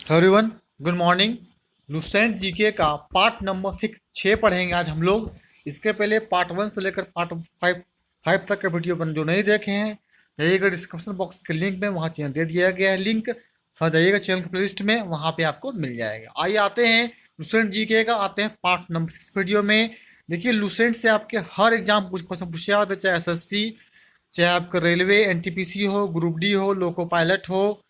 Hello everyone, good morning. Lucent GK का part number 6 पढ़ेंगे आज हम लोग। इसके पहले पार्ट 1 से लेकर पार्ट 5 तक के वीडियो बन जो नहीं देखे हैं, जाइएगा डिस्क्रिप्शन बॉक्स के लिंक में, वहाँ चैनल दे दिया गया है लिंक। साथ जाइएगा चैनल की प्लेलिस्ट में, वहाँ पे आपको मिल जाएगा। आइए आते हैं लुसेंट जीके का, आते हैं पार्ट नंबर 6 वीडियो में। देखिए, लुसेंट से आपके हर एग्जाम क्वेश्चन पूछे जाते हैं, चाहे एसएससी, चाहे आपका रेलवे एनटीपीसी हो, ग्रुप डी हो, लोको पायलट हो,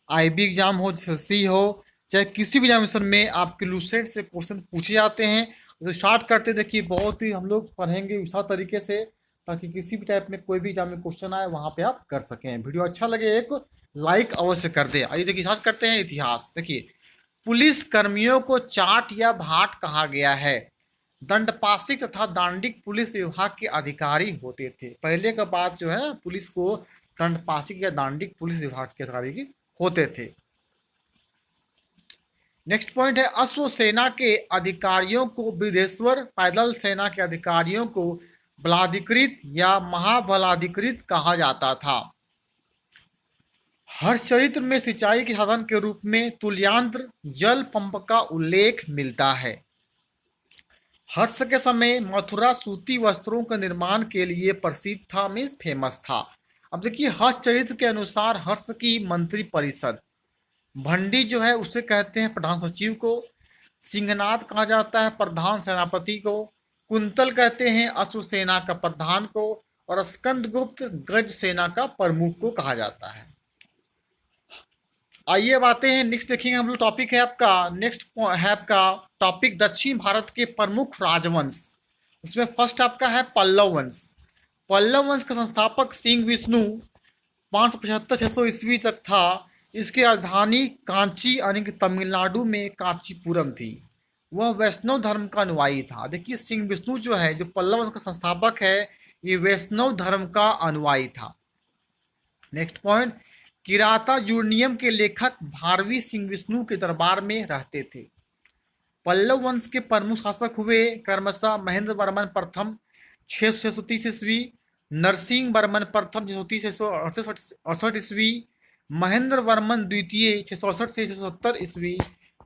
आईबी एग्जाम हो, एसएससी हो, चाहे किसी भी एग्जामिनेशन में आपके लुसेंट से क्वेश्चन पूछे जाते हैं। तो स्टार्ट करते, देखिए बहुत ही हम लोग पढ़ेंगे उस तरीके से ताकि किसी भी टाइप में कोई भी एग्जाम में क्वेश्चन आए वहां पे आप कर सकें। वीडियो अच्छा लगे एक लाइक अवश्य कर दे। आइए देखिए स्टार्ट करते हैं। इतिहास देखिए, पुलिस कर्मियों को चाट या भाट कहा गया है। दंडपाशिक तथा दांडिक पुलिस विभाग के अधिकारी होते थे। पहले का बात जो है, पुलिस को दंडपाशिक या दांडिक पुलिस विभाग के अधिकारी होते थे। नेक्स्ट पॉइंट है, अश्व सेना के अधिकारियों को विदेश्वर, पैदल सेना के अधिकारियों को बलाधिकृत या महाबलाधिकृत कहा जाता था। हर्षचरित्र में सिंचाई के साधन के रूप में तुल्यांत्र जल पंप का उल्लेख मिलता है। हर्ष के समय मथुरा सूती वस्त्रों के निर्माण के लिए प्रसिद्ध था, मीन्स फेमस था। अब देखिए, हर्षचरित्र के अनुसार हर्ष की मंत्री परिषद, भंडी जो है उसे कहते हैं प्रधान सचिव को, सिंहनाद कहा जाता है प्रधान सेनापति को, कुंतल कहते हैं अश्व सेना का प्रधान को, और स्कंदगुप्त गज सेना का प्रमुख को कहा जाता है। आइए अब आते हैं नेक्स्ट, देखेंगे हम लोग टॉपिक है आपका, नेक्स्ट है आपका टॉपिक दक्षिण भारत के प्रमुख राजवंश। उसमें फर्स्ट आपका है पल्लव वंश। पल्लव वंश का संस्थापक सिंह विष्णु 575-600 ईस्वी तक था। इसकी राजधानी कांची यानी कि तमिलनाडु में कांचीपुरम थी। वह वैष्णव धर्म का अनुयायी था। देखिए, सिंह विष्णु जो है, जो पल्लव वंश का संस्थापक है, ये वैष्णव धर्म का अनुयायी था। नेक्स्ट पॉइंट, किराता यूर्नियम के लेखक भारवी सिंह विष्णु के दरबार में रहते थे। पल्लव वंश के प्रमुख शासक हुए क्रमशः महेंद्र वर्मन प्रथम 630 ईस्वी, नरसिंह वर्मन प्रथम 638 ईस्वी, महेंद्र वर्मन द्वितीय 668 से 670 ईस्वी,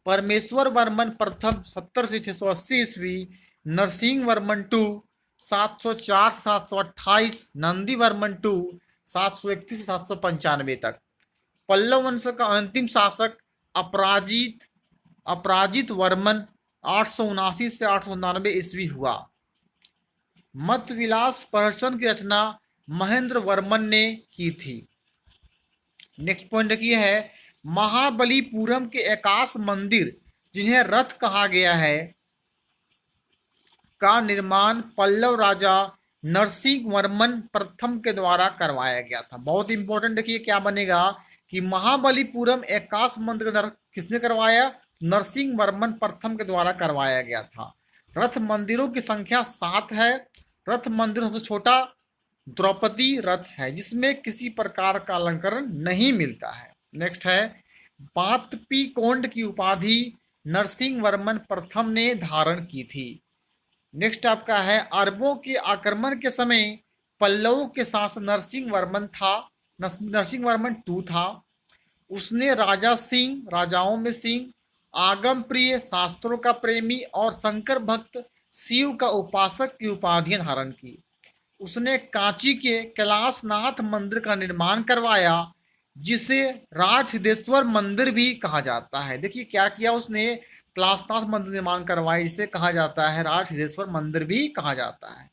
परमेश्वर वर्मन प्रथम 70 से 680 ईस्वी, नरसिंह वर्मन टू 704 728, नंदी वर्मन टू 731 से 795 तक। पल्लव वंश का अंतिम शासक अपराजित वर्मन 879 से 899 ईस्वी हुआ। मत विलास प्रहसन की रचना महेंद्र वर्मन ने की थी। नेक्स्ट पॉइंट देखिए है, महाबलीपुरम के आकाश मंदिर, जिन्हें रथ कहा गया है, का निर्माण पल्लव राजा नरसिंह वर्मन प्रथम के द्वारा करवाया गया था। बहुत इंपॉर्टेंट, देखिए क्या बनेगा कि महाबलीपुरम आकाश मंदिर किसने करवाया? नरसिंह वर्मन प्रथम के द्वारा करवाया गया था। रथ मंदिरों की संख्या 7 है। रथ मंदिर सबसे छोटा द्रौपदी रथ है, जिसमें किसी प्रकार का अलंकरण नहीं मिलता है। नेक्स्ट है, बातपीकोंड की उपाधि नरसिंह वर्मन प्रथम ने धारण की थी। नेक्स्ट आपका है, अरबों के आक्रमण के समय पल्लवों के शासक नरसिंह वर्मन था, नरसिंह वर्मन 2 था। उसने राजा सिंह, राजाओं में सिंह, आगम प्रिय, शास्त्रों का प्रेमी और शंकर भक्त, शिव का उपासक की उपाधियां धारण की। उसने कांची के कैलाशनाथ मंदिर का निर्माण करवाया, जिसे राजसिद्धेश्वर मंदिर भी कहा जाता है। देखिए क्या किया उसने, कैलाशनाथ मंदिर निर्माण करवाया, जिसे कहा जाता है राजसिद्धेश्वर मंदिर भी कहा जाता है।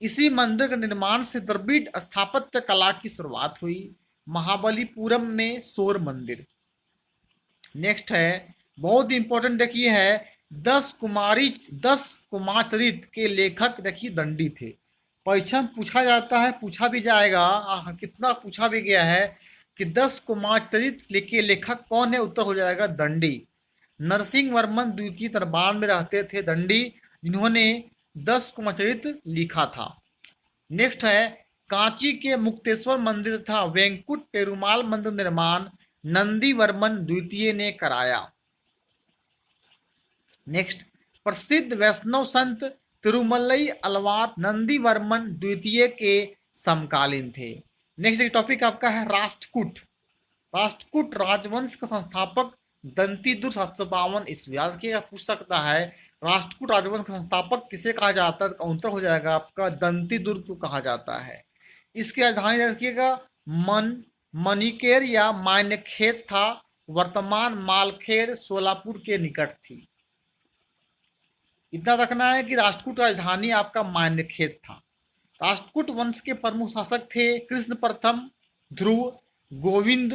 इसी मंदिर के निर्माण से द्रविड़ स्थापत्य कला की शुरुआत हुई। महाबलीपुरम में शोर मंदिर। नेक्स्ट है, बहुत इंपॉर्टेंट देखिए है, 10 कुमारचरित के लेखक देखिए दंडी थे। परीक्षा में पूछा जाता है, पूछा भी जाएगा, कितना पूछा भी गया है कि 10 कुमारचरित के लेखक कौन है? उत्तर हो जाएगा दंडी। नरसिंह वर्मन द्वितीय दरबार में रहते थे दंडी, जिन्होंने 10 कुमारचरित लिखा था। नेक्स्ट है, कांची के मुक्तेश्वर मंदिर तथा वेंकुट पेरुमाल मंदिर निर्माण नंदी वर्मन द्वितीय ने कराया। नेक्स्ट, प्रसिद्ध वैष्णव संत तिरुमलई अलवार नंदी वर्मन द्वितीय के समकालीन थे। नेक्स्ट टॉपिक आपका है राष्ट्रकूट। राष्ट्रकूट राजवंश का संस्थापक दंती दुर्ग 752 ईस्वी। याद रखिएगा, पूछ सकता है राष्ट्रकूट राजवंश का संस्थापक किसे कहा जाता है, तो उत्तर हो जाएगा आपका दंती दुर्ग को कहा जाता है। इसकी राजधानी रखिएगा मन मणिकेर या मान्यखेत था, वर्तमान मालखेड़ सोलापुर के निकट थी। इतना रखना है कि राष्ट्रकूट राजधानी आपका मान्यखेत था। राष्ट्रकूट वंश के प्रमुख शासक थे कृष्ण प्रथम, ध्रुव, गोविंद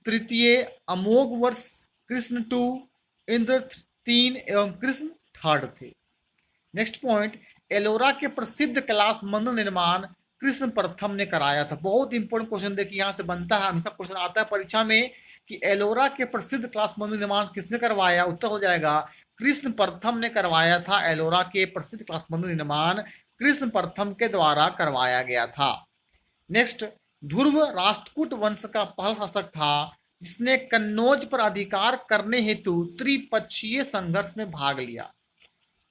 तृतीय, अमोघ वर्ष, कृष्ण टू, इंद्र तीन एवं कृष्ण थर्ड थे। नेक्स्ट पॉइंट, एलोरा के प्रसिद्ध कैलाश मंदिर निर्माण कृष्ण प्रथम ने कराया था। बहुत इंपॉर्टेंट क्वेश्चन देखिए, यहाँ से बनता है, हमेशा क्वेश्चन आता है परीक्षा में कि एलोरा के प्रसिद्ध कैलाश मंदिर निर्माण किसने करवाया, उत्तर हो जाएगा कृष्ण प्रथम ने करवाया था। एलोरा के प्रसिद्ध कैलाश मंदिर निर्माण कृष्ण प्रथम के द्वारा करवाया गया था। नेक्स्ट, ध्रुव राष्ट्रकूट वंश का पहला शासक था जिसने कन्नौज पर अधिकार करने हेतु त्रिपक्षीय संघर्ष में भाग लिया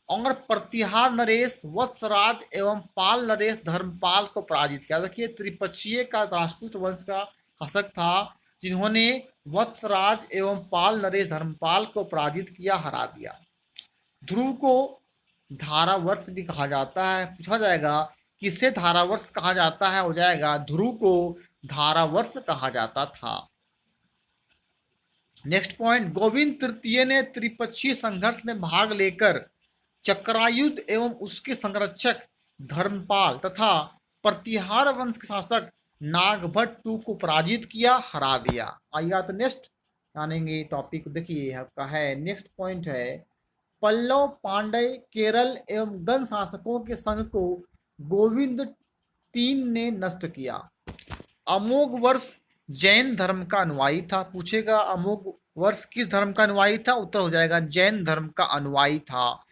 और प्रतिहार नरेश, वत्सराज एवं पाल नरेश धर्मपाल को पराजित किया। देखिए, त्रिपक्षीय का राष्ट्रकूट वंश का शासक था जिन्होंने वत्सराज एवं पाल नरेश धर्मपाल को पराजित किया, हरा दिया। ध्रुव को धारावर्ष भी कहा जाता है। पूछा जाएगा किसे धारावर्ष कहा जाता है, हो जाएगा ध्रुव को धारावर्ष कहा जाता था। नेक्स्ट पॉइंट, गोविंद तृतीय ने त्रिपक्षीय संघर्ष में भाग लेकर चक्रायुध एवं उसके संरक्षक धर्मपाल तथा प्रतिहार वंश के शासक नागभट्ट टू को पराजित किया, हरा दिया। आइए तो नेक्स्ट जानेंगे टॉपिक। देखिए आपका है नेक्स्ट पॉइंट है पल्लव, पांड्य, केरल एवं गंग शासकों के संघ को गोविंद तीन ने नष्ट किया। अमोघ वर्ष जैन धर्म का अनुयायी था। पूछेगा अमोघ वर्ष किस धर्म का अनुयायी था, उत्तर हो जाएगा जैन धर्म का अनुयायी था।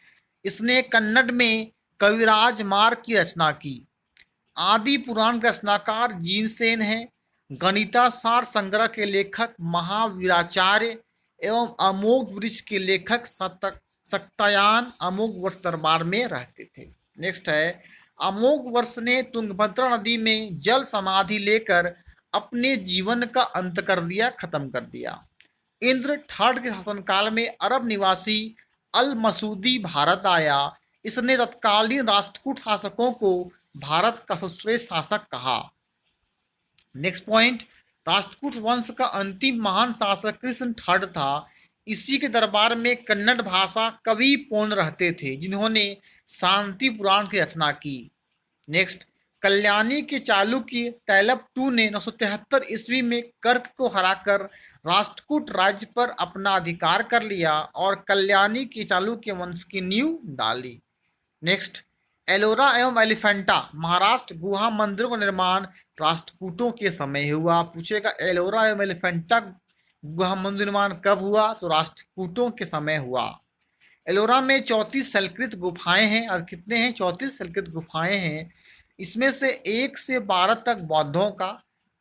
इसने कन्नड़ में कविराज मार्ग की रचना की। आदि पुराण के रचनाकार जीनसेन है। गणितासार संग्रह के लेखक महावीराचार्य एवं अमोघ वृक्ष के लेखक सक्तायान अमोघ वर्ष दरबार में रहते थे। नेक्स्ट है, अमोघ वर्ष ने तुंगभद्रा नदी में जल समाधि लेकर अपने जीवन का अंत कर दिया, खत्म कर दिया। इंद्र थर्ड के शासनकाल में अरब निवासी अल मसूदी भारत आया। इसने तत्कालीन राष्ट्रकूट शासकों को भारत का सर्वश्रेष्ठ शासक कहा। नेक्स्ट पॉइंट, राष्ट्रकूट वंश का अंतिम महान शासक कृष्ण थर्ड था। इसी के दरबार में कन्नड़ भाषा कवि पूर्ण रहते थे जिन्होंने शांति पुराण की रचना की। नेक्स्ट, कल्याणी के चालुक्य तैलप टू ने 973 ईस्वी में कर्क को हराकर राष्ट्रकूट राज्य पर अपना अधिकार कर लिया और कल्याणी के चालुक्य वंश की नींव डाली। नेक्स्ट, एलोरा एवं एलिफेंटा महाराष्ट्र गुहा मंदिरों का निर्माण राष्ट्रकूटों के समय हुआ। पूछेगा एलोरा एवं एलिफेंटा गुहा मंदिर निर्माण कब हुआ, तो राष्ट्रकूटों के समय हुआ। एलोरा में 34 शैलकृत गुफाएं हैं और कितने हैं, 34 शैलकृत गुफाएं हैं। इसमें से 1 से 12 तक बौद्धों का,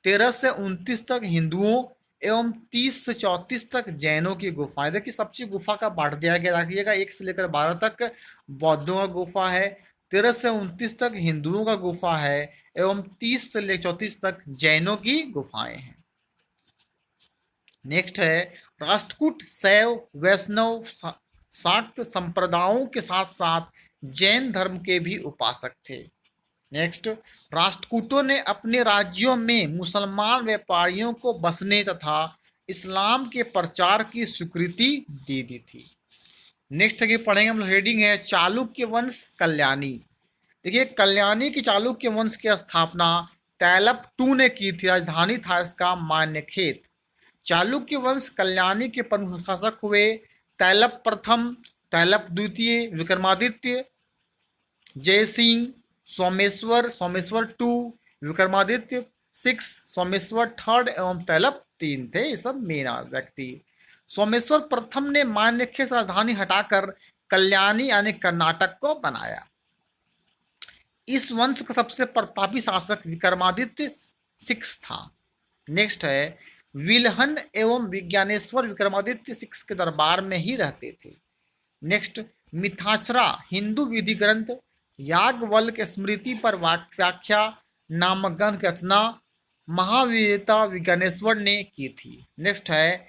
13 से 29 तक हिंदुओं एवं 30 से 34 तक जैनों की गुफाएं। देखिए सब चीज गुफा का बांट दिया गया, रखिएगा 1 से लेकर 12 तक बौद्धों का गुफा है, 13 से 29 तक हिंदुओं का गुफा है एवं 30 से लेकर 34 तक जैनों की गुफाएं हैं। नेक्स्ट है, राष्ट्रकूट शैव, वैष्णव, शाक्त संप्रदायों के साथ साथ जैन धर्म के भी उपासक थे। नेक्स्ट, राष्ट्रकूटों ने अपने राज्यों में मुसलमान व्यापारियों को बसने तथा इस्लाम के प्रचार की स्वीकृति दे दी थी। नेक्स्ट आगे पढ़ेंगे हम लोग, हेडिंग है चालुक्य वंश कल्याणी। देखिए कल्याणी की चालुक्य वंश की स्थापना तैलप टू ने की थी। राजधानी था इसका मान्यखेत। चालुक्य वंश कल्याणी के प्रमुख शासक हुए तैलप प्रथम, तैलप द्वितीय, विक्रमादित्य, जयसिंह, सोमेश्वर, सोमेश्वर टू, विक्रमादित्य 6, सोमेश्वर थर्ड एवं तैलप 3 थे। ये सब मेन व्यक्ति। सोमेश्वर प्रथम ने मान्यखेत से राजधानी हटाकर कल्याणी यानी कर्नाटक को बनाया। इस वंश का सबसे प्रतापी शासक विक्रमादित्य 6 था। नेक्स्ट है, विल्हन एवं विज्ञानेश्वर विक्रमादित्य 6 के दरबार में ही रहते थे। नेक्स्ट, मिथाचरा हिंदू विधि ग्रंथ याज्ञवल्क्य स्मृति पर व्याख्या नामक ग्रंथ की रचना महावीरता विज्ञानेश्वर ने की थी। नेक्स्ट है,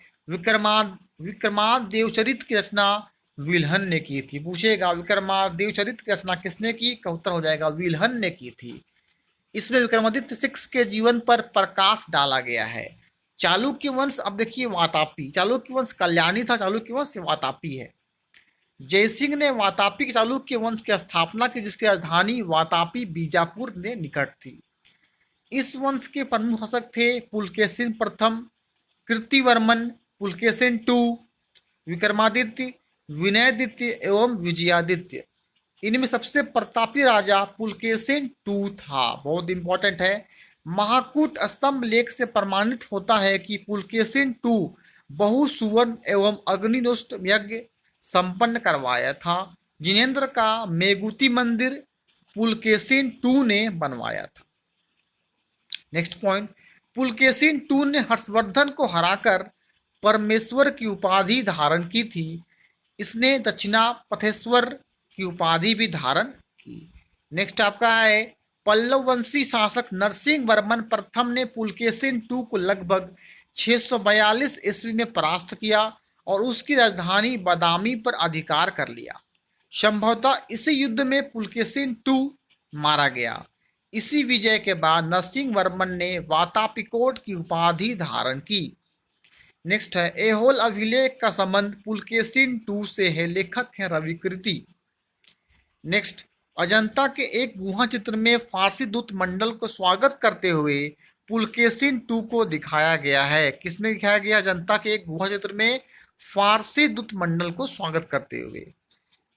विक्रमादित्य देवचरित की रचना विल्हन ने की थी। पूछेगा विक्रमादित्य देवचरित की रचना किसने की, का उत्तर हो जाएगा विल्हन ने की थी। इसमें विक्रमादित्य 6 के जीवन पर प्रकाश डाला गया है। चालुक्य वंश, अब देखिए वातापी, चालुक्य वंश कल्याणी था, चालुक्य वंश वातापी है। जयसिंह ने वातापी के चालुक्य वंश की स्थापना की, जिसकी राजधानी वातापी बीजापुर ने निकट थी। इस वंश के प्रमुख शासक थे पुलकेशिन प्रथम, कीर्तिवर्मन, पुलकेशिन टू, विक्रमादित्य, विनयादित्य एवं विजयादित्य। इनमें सबसे प्रतापी राजा पुलकेशिन टू था। बहुत इंपॉर्टेंट है। महाकूट स्तंभ लेख से प्रमाणित होता है कि पुलकेशिन टू बहु सुवर्ण एवं अग्निनोष्ट यज्ञ संपन्न करवाया था। जिनेन्द्र का मेगुती मंदिर पुलकेशिन टू ने बनवाया था। नेक्स्ट पॉइंट, पुलकेशिन टू ने हर्षवर्धन को हराकर परमेश्वर की उपाधि धारण की थी। इसने दक्षिणापथेश्वर की उपाधि भी धारण की। नेक्स्ट आपका है, पल्लव वंशी शासक नरसिंह वर्मन प्रथम ने पुलकेशिन टू को लगभग 642 ईस्वी में परास्त किया और उसकी राजधानी बादामी पर अधिकार कर लिया। संभवतः इसी युद्ध में पुलकेशिन टू मारा गया। इसी विजय के बाद नरसिंह वर्मन ने वातापिकोट की उपाधि धारण की। नेक्स्ट है, एहोल अभिलेख का संबंध पुलकेशिन टू से है। लेखक है रविकृति। नेक्स्ट, अजंता के एक गुहा चित्र में फारसी दूत मंडल को स्वागत करते हुए पुलकेशिन टू को दिखाया गया है। किसमें दिखाया गया? अजंता के एक गुहा चित्र में फारसी दूत मंडल को स्वागत करते हुए।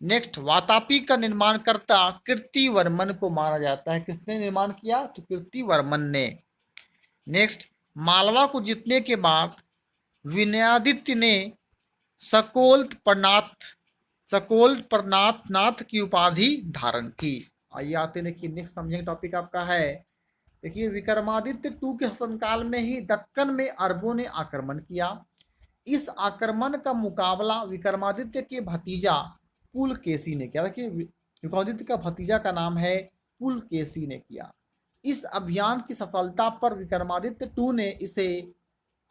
नेक्स्ट, वातापी का निर्माणकर्ता कीर्तिवर्मन को माना जाता है। किसने निर्माण किया? तो कीर्तिवर्मन ने। नेक्स्ट, मालवा को जीतने के बाद विनयादित्य ने सकोल परनाथ की उपाधि धारण की। आइए आते देखिए नेक्स्ट समझेंगे टॉपिक आपका है। देखिए विक्रमादित्य टू के शासनकाल में ही दक्कन में अरबों ने आक्रमण किया। इस आक्रमण का मुकाबला विक्रमादित्य के भतीजा पुलकेशी ने किया। देखिए विक्रमादित्य का भतीजा का नाम है पुलकेशी ने किया। इस अभियान की सफलता पर विक्रमादित्य टू ने इसे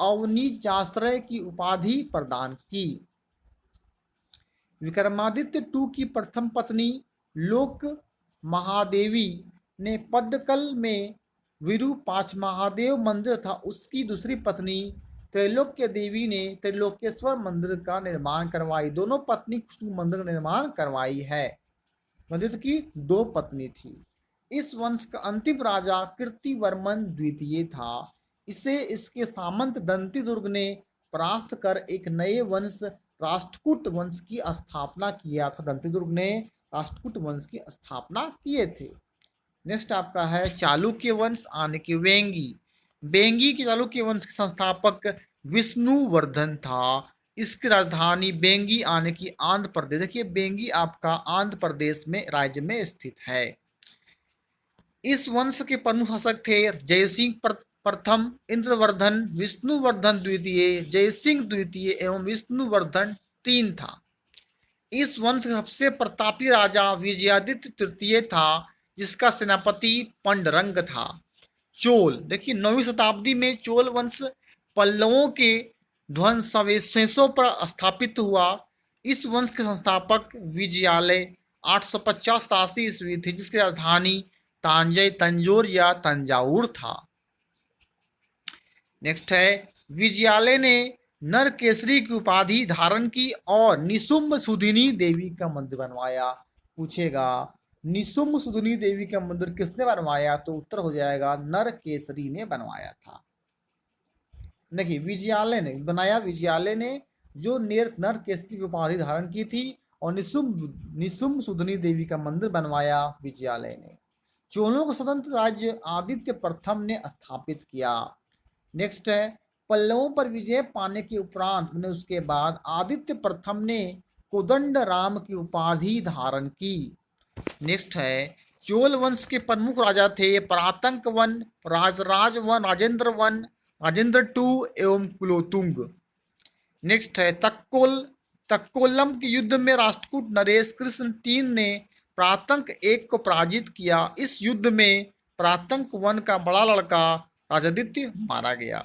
अवनीचाश्रय की उपाधि प्रदान की। विक्रमादित्य टू की प्रथम पत्नी लोक महादेवी ने पद्दकल में विरूपाक्ष महादेव मंदिर था। उसकी दूसरी पत्नी त्रैलोक्य देवी ने त्रिलोकेश्वर मंदिर का निर्माण करवाई। दोनों पत्नी मंदिर का निर्माण करवाई है। मंदिर की 2 पत्नी थी। इस वंश का अंतिम राजा कीर्तिवर्मन द्वितीय था। इसे इसके सामंत दंतिदुर्ग ने परास्त कर एक नए वंश राष्ट्रकूट वंश की स्थापना किया था। दंतिदुर्ग ने राष्ट्रकूट वंश की स्थापना किए थे। नेक्स्ट आपका है चालुक्य वंश आने के बेंगी के चालुक्य वंश के संस्थापक विष्णुवर्धन था। इसकी राजधानी बेंगी आने की आंध्र प्रदेश। देखिए बेंगी आपका आंध्र प्रदेश में राज्य में स्थित है। इस वंश के प्रमुख शासक थे जयसिंह प्रथम, इंद्रवर्धन, विष्णुवर्धन द्वितीय, जयसिंह द्वितीय एवं विष्णुवर्धन 3 था। इस वंश का सबसे प्रतापी राजा विजयादित्य तृतीय था, जिसका सेनापति पंडरंग था। चोल, देखिए 9वीं शताब्दी में चोल वंश पल्लवों के ध्वंसावशेषों पर स्थापित हुआ। इस वंश के संस्थापक विजयालय 850-83 ईस्वी थी, जिसकी राजधानी तंजौर या तंजावुर था। नेक्स्ट है विजयालय ने नरकेसरी की उपाधि धारण की और निशुम्भ सुधिनी देवी का मंदिर बनवाया। पूछेगा निशुम्भ सुधिनी देवी का मंदिर किसने बनवाया? तो उत्तर हो जाएगा नरकेसरी ने बनवाया था। नहीं, विजयालय ने बनाया। विजयालय ने जो नरकेसरी की उपाधि धारण की थी और निशुम्भ सुधनी देवी का मंदिर बनवाया विजयालय ने। चोलों का स्वतंत्र राज्य आदित्य प्रथम ने स्थापित किया। नेक्स्ट है पल्लवों पर विजय पाने के उपरांत उसके बाद आदित्य प्रथम ने कोदंड राम की उपाधि धारण की। नेक्स्ट है चोल वंश के प्रमुख राजा थे Parantaka one, Rajaraja one, Rajendra two एवं कुलोतुंग। नेक्स्ट है तक्कोलम के युद्ध में राष्ट्रकूट नरेश कृष्ण 3 ने प्रातंक 1 को पराजित किया। इस युद्ध में प्रातंक 1 का बड़ा लड़का राजादित्य मारा गया।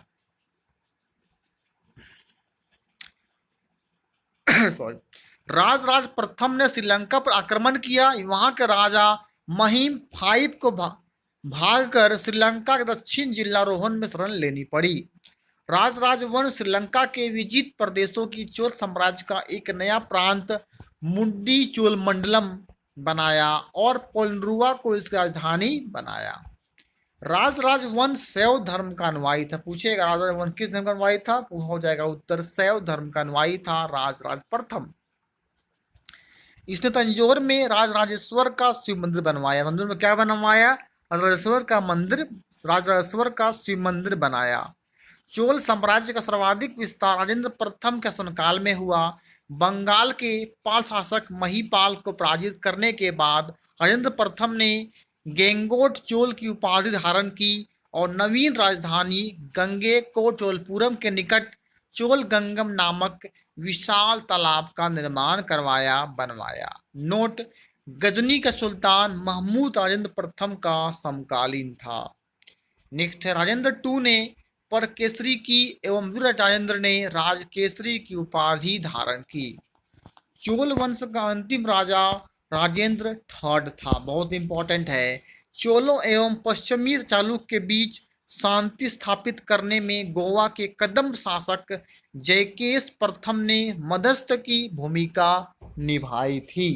सॉरी, राजराज प्रथम ने श्रीलंका पर आक्रमण किया। वहां के राजा महिम फाइव को भागकर श्रीलंका के दक्षिण जिल्लारोहन में शरण लेनी पड़ी। राजराज वन श्रीलंका के विजित प्रदेशों की चोल साम्राज्य का एक नया प्रांत मुंडी चोल मंडलम बनाया और पोलरुआ को इसकी राजधानी बनाया। राजराज वन शैव धर्म का अनुयायी था। पूछेगा राजराज वन किस धर्म का अनुयायी था, हो जाएगा उत्तर शैव धर्म का अनुयायी था राजराज प्रथम। इसने तंजौर में राजराजेश्वर का शिव मंदिर बनवाया। तंजौर में क्या बनवाया, राजराजेश्वर का शिव मंदिर बनाया। चोल साम्राज्य का सर्वाधिक विस्तार राजेंद्र प्रथम के शासनकाल में हुआ। बंगाल के पाल शासक महिपाल को पराजित करने के बाद राजेंद्र प्रथम ने गेंगोट चोल की उपाधि धारण की और नवीन राजधानी गंगेकोटचोलपुरम के निकट चोल गंगम नामक विशाल तालाब का निर्माण बनवाया। नोट, गजनी का सुल्तान महमूद राजेंद्र प्रथम का समकालीन था। नेक्स्ट है राजेंद्र टू ने परकेसरी की एवं राजेंद्र ने राजकेसरी की उपाधि धारण की। चोल वंश का अंतिम राजा राजेंद्र थर्ड था। बहुत इंपॉर्टेंट है। चोलों एवं पश्चिमी चालुक्य के बीच शांति स्थापित करने में गोवा के कदंब शासक जयकेश प्रथम ने मध्यस्थ की भूमिका निभाई थी।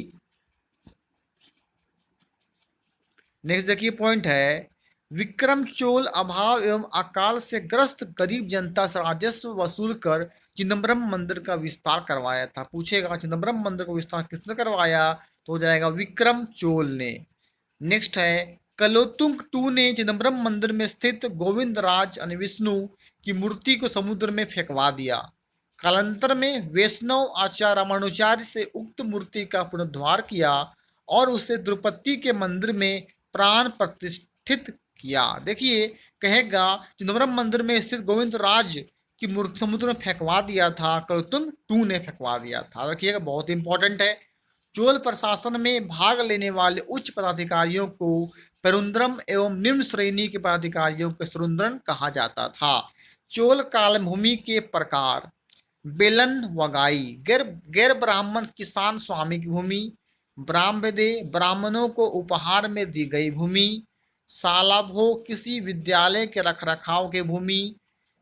नेक्स्ट देखिए पॉइंट है, विक्रम चोल अभाव एवं अकाल से ग्रस्त गरीब जनता से राजस्व वसूल कर चिदम्बरम मंदिर का विस्तार करवाया था। पूछेगा चिदम्बरम मंदिर का विस्तार किसने करवाया, तो हो जाएगा विक्रम चोल ने। नेक्स्ट है, कलोतुंग टू ने चिदम्बरम मंदिर में स्थित गोविंदराज यानी विष्णु की मूर्ति को समुद्र में फेंकवा दिया। कालांतर में वैष्णव आचार्य रामानुचार्य से उक्त मूर्ति का पुनरुद्धार किया और उसे द्रौपदी के मंदिर में प्राण प्रतिष्ठित किया। देखिए कहेगा चिदम्बरम मंदिर में स्थित गोविंदराज की मूर्ति समुद्र में फेंकवा दिया था, कलोतुंग टू ने फेंकवा दिया था। रखिएगा बहुत इंपॉर्टेंट है। चोल प्रशासन में भाग लेने वाले उच्च पदाधिकारियों को पेरुंद्रम एवं निम्न श्रेणी के पदाधिकारियों को सुरुंद्रन कहा जाता था। चोल काल भूमि के प्रकार, बेलन वगाई गैर ब्राह्मण किसान स्वामी की भूमि, ब्राह्मदे ब्राह्मणों को उपहार में दी गई भूमि, सालाभो किसी विद्यालय के रखरखाव के भूमि,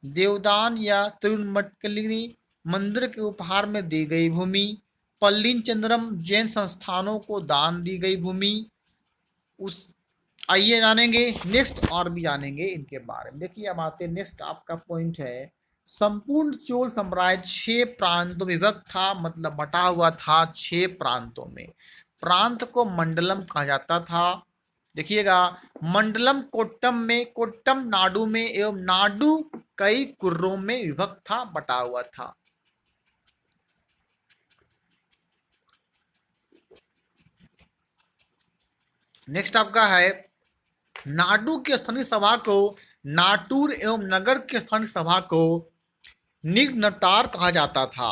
देवदान या तिरुमटकलिनी मंदिर के उपहार में दी गई भूमि, पल्लीन चंद्रम जैन संस्थानों को दान दी गई भूमि। उस आइए जानेंगे नेक्स्ट और भी जानेंगे इनके बारे में। देखिए अब आते नेक्स्ट आपका पॉइंट है, संपूर्ण चोल साम्राज्य 6 प्रांतों में विभक्त था, मतलब बटा हुआ था 6 प्रांतों में। प्रांत को मंडलम कहा जाता था। देखिएगा मंडलम कोट्टम नाडु में एवं नाडु कई कुर्रों में विभक्त था, बटा हुआ था। नेक्स्ट आपका है, नाडु की स्थानीय सभा को नाटूर एवं नगर की स्थानीय सभा को निग्नतार कहा जाता था।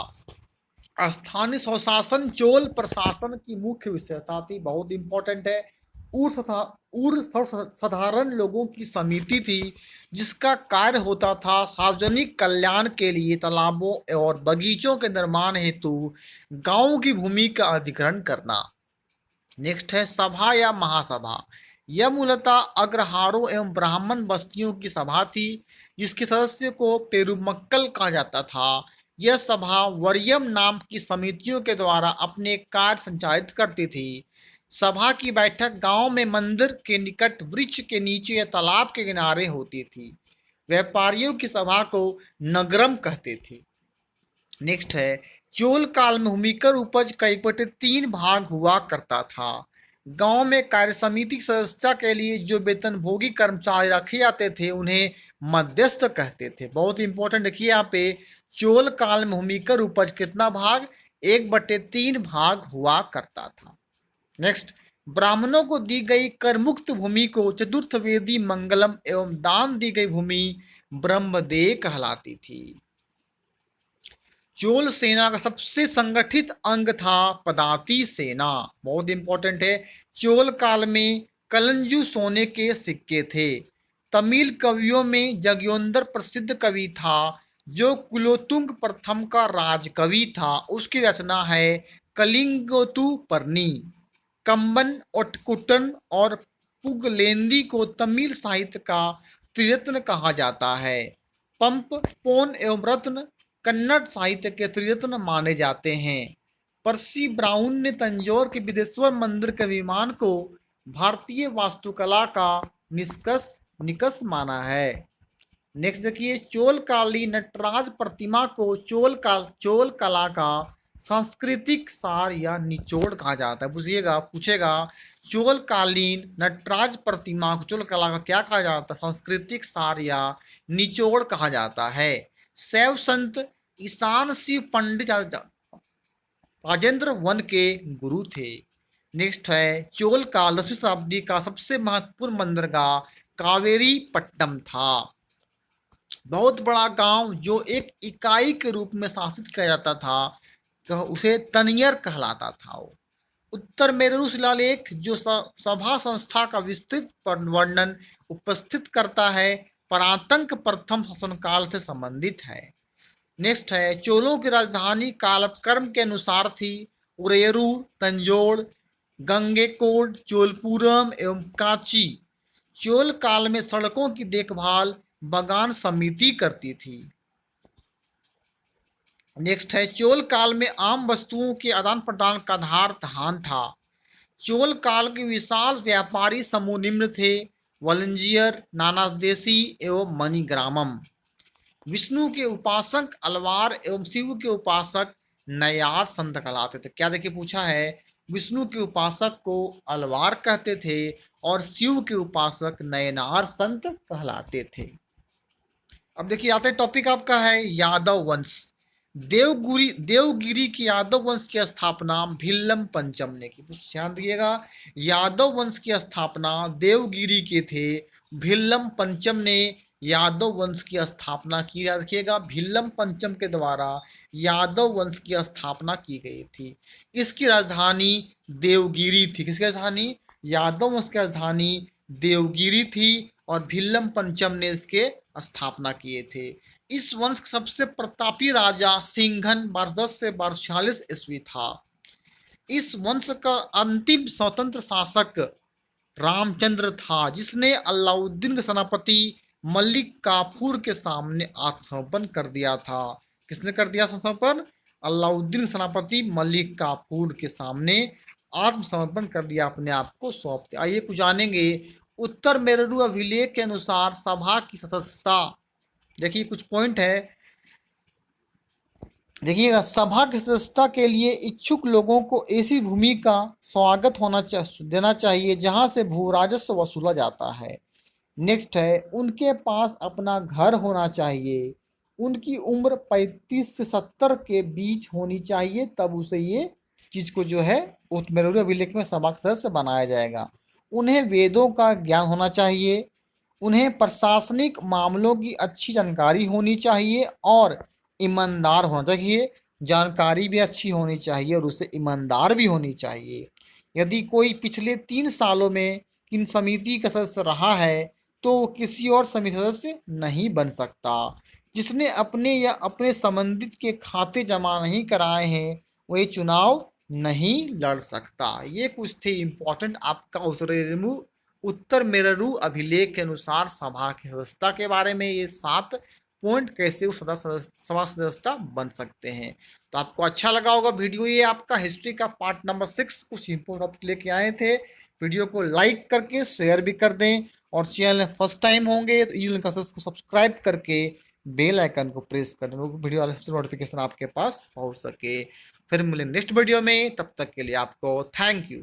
स्थानीय स्वशासन चोल प्रशासन की मुख्य विशेषता थी। बहुत इंपॉर्टेंट है। उर साधारण लोगों की समिति थी जिसका कार्य होता था सार्वजनिक कल्याण के लिए तालाबों और बगीचों के निर्माण हेतु गांवों की भूमि का अधिग्रहण करना। नेक्स्ट है सभा या महासभा। यह मूलतः अग्रहारों एवं ब्राह्मण बस्तियों की सभा थी जिसके सदस्य को पेरुमक्कल कहा जाता था। यह सभा वरियम नाम की समितियों के द्वारा अपने कार्य संचालित करती थी। सभा की बैठक गांव में मंदिर के निकट वृक्ष के नीचे या तालाब के किनारे होती थी। व्यापारियों की सभा को नगरम कहते थे। नेक्स्ट है, चोल काल में भूमिकर उपज का 1/3 भाग हुआ करता था। गांव में कार्य समिति सदस्यता के लिए जो वेतनभोगी कर्मचारी रखे जाते थे उन्हें मध्यस्थ कहते थे। बहुत इंपॉर्टेंट देखिए यहाँ पे, चोल काल में भूमिकर उपज कितना भाग, 1/3 भाग हुआ करता था। नेक्स्ट, ब्राह्मणों को दी गई करमुक्त भूमि को चतुर्थ वेदी मंगलम एवं दान दी गई भूमि ब्रह्मदेह कहलाती थी। चोल सेना का सबसे संगठित अंग था पदाती सेना। बहुत इंपॉर्टेंट है। चोल काल में कलंजू सोने के सिक्के थे। तमिल कवियों में जगयोंदर प्रसिद्ध कवि था जो कुलोत्तुंग प्रथम का राजकवि था, उसकी रचना है कलिंगोतुपर्णी। कंबन, ओटकुटन और पुगलेंदी को तमिल साहित्य का त्रिरत्न कहा जाता है। पंप, पोन एवं रत्न कन्नड़ साहित्य के त्रिरत्न माने जाते हैं। पर्सी ब्राउन ने तंजौर के बिदेश्वर मंदिर के विमान को भारतीय वास्तुकला का निकष माना है। नेक्स्ट देखिए, चोल कालीन नटराज प्रतिमा को चोल कला का सांस्कृतिक सार या निचोड़ कहा जाता है। पूछिएगा पूछेगा, चोल कालीन नटराज प्रतिमा को चोल कला का क्या कहा जाता है? सांस्कृतिक सार या निचोड़ कहा जाता है। शैव संत ईशान शिव पंडित राजेंद्र वन के गुरु थे। नेक्स्ट है, चोल का 10वीं शताब्दी का सबसे महत्वपूर्ण बंदरगाह कावेरी पट्टनम था। बहुत बड़ा गांव जो एक इकाई के रूप में शासित किया जाता था, तो उसे तनियर कहलाता था। वो उत्तर मेरू शिलालेख जो सभा संस्था का विस्तृत वर्णन उपस्थित करता है, परातंक प्रथम शासनकाल से संबंधित है। नेक्स्ट है, चोलों की राजधानी कालक्रम के अनुसार थी उरेरू, तंजौर, गंगेकोट, चोलपुरम एवं कांची। चोल काल में सड़कों की देखभाल बगान समिति करती थी। नेक्स्ट है, चोल काल में आम वस्तुओं के आदान प्रदान का आधार धान था। चोल काल के विशाल व्यापारी समूह निम्न थे: वलंजियर, नानादेशी एवं मणिग्रामम। विष्णु के उपासक अलवार एवं शिव के उपासक नयार संत कहलाते थे। क्या देखिए पूछा है, विष्णु के उपासक को अलवार कहते थे और शिव के उपासक नयनार संत कहलाते थे। अब देखिए आते टॉपिक आपका है यादव वंश। देवगिरी की यादव वंश की स्थापना भिल्लम पंचम ने की। ध्यान दिएगा, यादव वंश की स्थापना देवगिरी के थे भिल्लम पंचम ने यादव वंश की स्थापना की। याद रखिएगा, भिल्लम पंचम के द्वारा यादव वंश की स्थापना की गई थी। इसकी राजधानी देवगिरी थी। किसकी राजधानी? यादव वंश की राजधानी देवगिरी थी और भिल्लम पंचम ने इसके स्थापना किए थे। इस वंश का सबसे प्रतापी राजा सिंघन 1210 से 1246 ईस्वी था। इस वंश का अंतिम स्वतंत्र शासक रामचंद्र था, जिसने अलाउद्दीन के सेनापति मलिक काफूर के सामने आत्मसमर्पण कर दिया था। किसने कर दिया आत्मसमर्पण? अलाउद्दीन सेनापति मलिक काफूर के सामने आत्मसमर्पण कर दिया, अपने आप को सौंप दिया। आइए कुछ जानेंगे। उत्तर मेरू अभिलेख के अनुसार सभा की सदस्यता, देखिए कुछ पॉइंट है, देखिएगा। सभा की सदस्यता के लिए इच्छुक लोगों को ऐसी भूमि का स्वागत देना चाहिए जहां से भू राजस्व वसूला जाता है। नेक्स्ट है, उनके पास अपना घर होना चाहिए। उनकी उम्र 35 से 70 के बीच होनी चाहिए, तब उसे ये चीज को जो है उत्तमेरुरी अभिलेख में सभा का सदस्य बनाया जाएगा। उन्हें वेदों का ज्ञान होना चाहिए। उन्हें प्रशासनिक मामलों की अच्छी जानकारी होनी चाहिए और ईमानदार होना चाहिए। जानकारी भी अच्छी होनी चाहिए और उसे ईमानदार भी होनी चाहिए। यदि कोई पिछले 3 सालों में किन समिति का सदस्य रहा है तो किसी और समिति सदस्य नहीं बन सकता। जिसने अपने या अपने संबंधित के खाते जमा नहीं कराए हैं वह चुनाव नहीं लड़ सकता। ये कुछ थे इंपॉर्टेंट आपका उत्तर मेरू अभिलेख के अनुसार सभा की सदस्यता के बारे में। ये 7 पॉइंट कैसे उस सभा सदस्यता बन सकते हैं। तो आपको अच्छा लगा होगा वीडियो। ये आपका हिस्ट्री का पार्ट नंबर 6 कुछ इंपोर्टेंट लेके आए थे। वीडियो को लाइक करके शेयर भी कर दें और चैनल में फर्स्ट टाइम होंगे तो चैनल को सब्सक्राइब करके बेल आइकन को प्रेस कर दें, वीडियो वाले सबसे नोटिफिकेशन आपके पास पहुंच सके। फिर मिलेंगे नेक्स्ट वीडियो में, तब तक के लिए आपको थैंक यू।